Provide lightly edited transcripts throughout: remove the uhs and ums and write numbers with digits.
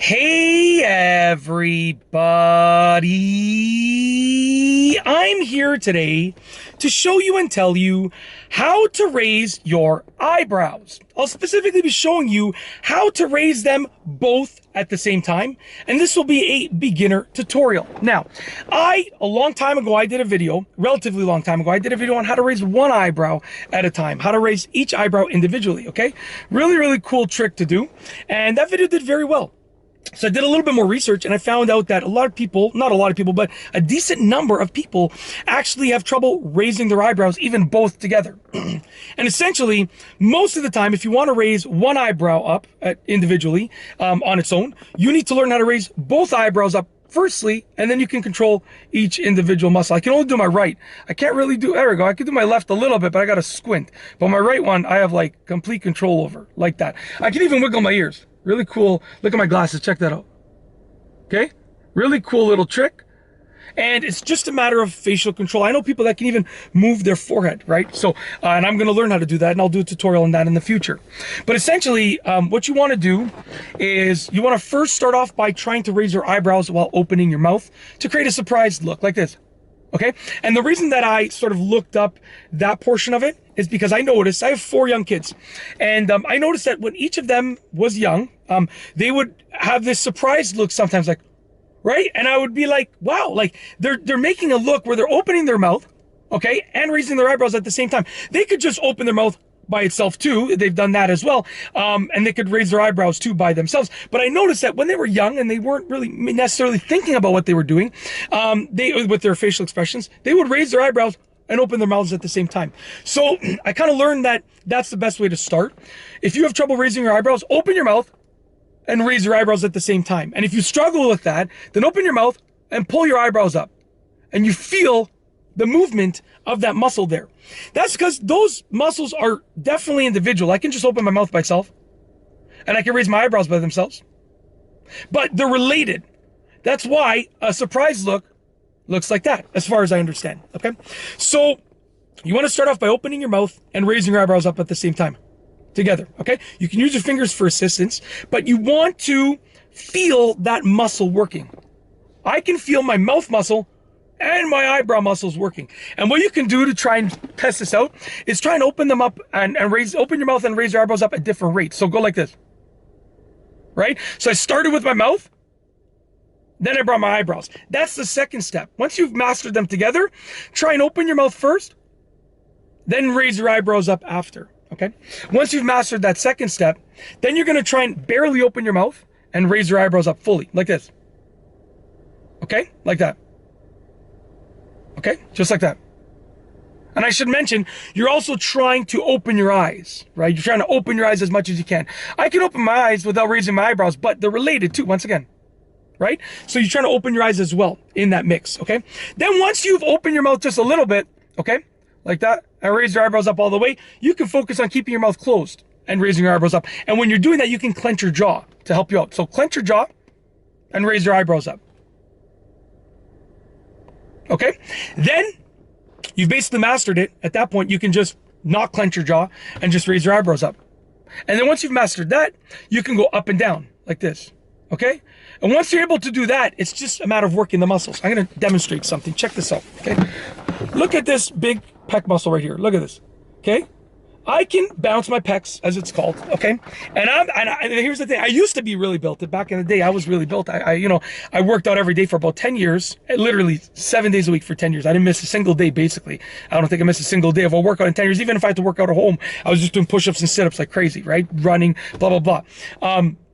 Hey everybody! I'm here today to show you and tell you how to raise your eyebrows. I'll specifically be showing you how to raise them both at the same time, and this will be a beginner tutorial. Now, a long time ago, I did a video, relatively long time ago, I did a video on how to raise one eyebrow at a time, how to raise each eyebrow individually, okay? Really cool trick to do, and that video did very well. So I did a little bit more research and I found out that a lot of people, not a lot of people, but a decent number of people actually have trouble raising their eyebrows, even both together. And essentially, most of the time, if you want to raise one eyebrow up individually on its own, you need to learn how to raise both eyebrows up firstly, and then you can control each individual muscle. I can only do my right. I can't really do, there we go. I can do my left a little bit, but I got to squint. But my right one, I have like complete control over, like that. I can even wiggle my ears. Really cool. Look at my glasses. Check that out. Okay? Really cool little trick. And it's just a matter of facial control. I know people that can even move their forehead, right? So, and I'm going to learn how to do that, and I'll do a tutorial on that in the future. But essentially, what you want to do is you want to first start off by trying to raise your eyebrows while opening your mouth to create a surprised look like this. Okay? And the reason that I sort of looked up that portion of it is because I noticed, I have 4 young kids, and I noticed that when each of them was young, they would have this surprised look sometimes, like, right? And I would be like, wow, like they're making a look where they're opening their mouth, okay, and raising their eyebrows at the same time. They could just open their mouth by itself too. They've done that as well. And they could raise their eyebrows too by themselves. But I noticed that when they were young and they weren't really necessarily thinking about what they were doing, with their facial expressions, they would raise their eyebrows and open their mouths at the same time. So I kind of learned that that's the best way to start. If you have trouble raising your eyebrows, open your mouth and raise your eyebrows at the same time. And if you struggle with that, then open your mouth and pull your eyebrows up. And you feel the movement of that muscle there. That's because those muscles are definitely individual. I can just open my mouth by itself, and I can raise my eyebrows by themselves. But they're related. That's why a surprise look looks like that, as far as I understand, okay? So you want to start off by opening your mouth and raising your eyebrows up at the same time, together, okay? You can use your fingers for assistance, but you want to feel that muscle working. I can feel my mouth muscle and my eyebrow muscles working. And what you can do to try and test this out is try and open them up and open your mouth and raise your eyebrows up at different rates. So go like this, right? So I started with my mouth, then I brought my eyebrows. That's the second step. Once you've mastered them together, try and open your mouth first, then raise your eyebrows up after, okay? Once you've mastered that second step, then you're gonna try and barely open your mouth and raise your eyebrows up fully, like this. Okay, like that. Okay, just like that. And I should mention, you're also trying to open your eyes, right? You're trying to open your eyes as much as you can. I can open my eyes without raising my eyebrows, but they're related too, once again, right? So you're trying to open your eyes as well in that mix, okay? Then once you've opened your mouth just a little bit, okay, like that, and raise your eyebrows up all the way, you can focus on keeping your mouth closed and raising your eyebrows up. And when you're doing that, you can clench your jaw to help you out. So clench your jaw and raise your eyebrows up. Okay, then you've basically mastered it. At that point, you can just not clench your jaw and just raise your eyebrows up. And then once you've mastered that, you can go up and down like this, okay? And once you're able to do that, it's just a matter of working the muscles. I'm gonna demonstrate something. Check this out, okay? Look at this big pec muscle right here. Look at this, okay? I can bounce my pecs, as it's called, okay? And here's the thing. I used to be really built. Back in the day, I was really built. I worked out every day for about 10 years, literally 7 days a week for 10 years. I didn't miss a single day, basically. I don't think I missed a single day of a workout in 10 years. Even if I had to work out at home, I was just doing push-ups and sit-ups like crazy, right? Running, blah, blah, blah.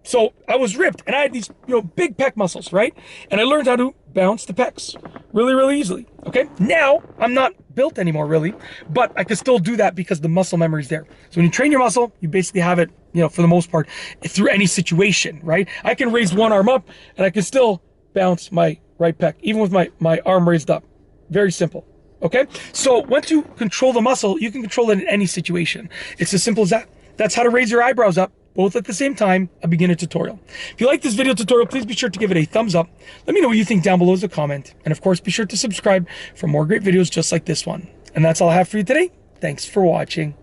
So I was ripped, and I had these, big pec muscles, right? And I learned how to bounce the pecs really easily, okay? Now, I'm not built anymore, really, but I can still do that because the muscle memory is there. So when you train your muscle, you basically have it, for the most part, through any situation, right? I can raise one arm up, and I can still bounce my right pec, even with my arm raised up. Very simple, okay? So once you control the muscle, you can control it in any situation. It's as simple as that. That's how to raise your eyebrows up, both at the same time, a beginner tutorial. If you like this video tutorial, please be sure to give it a thumbs up. Let me know what you think down below as a comment. And of course, be sure to subscribe for more great videos just like this one. And that's all I have for you today. Thanks for watching.